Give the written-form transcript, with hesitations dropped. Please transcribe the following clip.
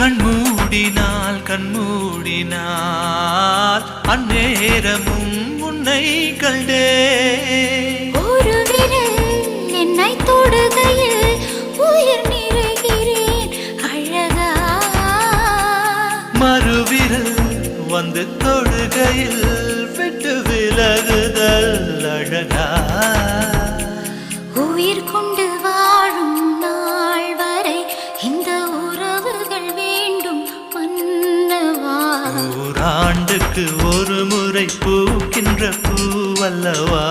கண்மூடினால் அந்நேரமும் உன்னை கண்டே. ஒரு விரல் என்னை தொடுகையில் உயிர் நிறைகிறேன் அழகா. மறுவிரல் வந்து தொடுகையில் விட்டு விலகுதல் அழகா. உயிர் கொண்டு வாழும் நாள் வரை இந்த உறவுகள் வேண்டும் மன்னவா. ஓராண்டுக்கு ஒரு முறை பூக்கின்ற பூவல்லவா.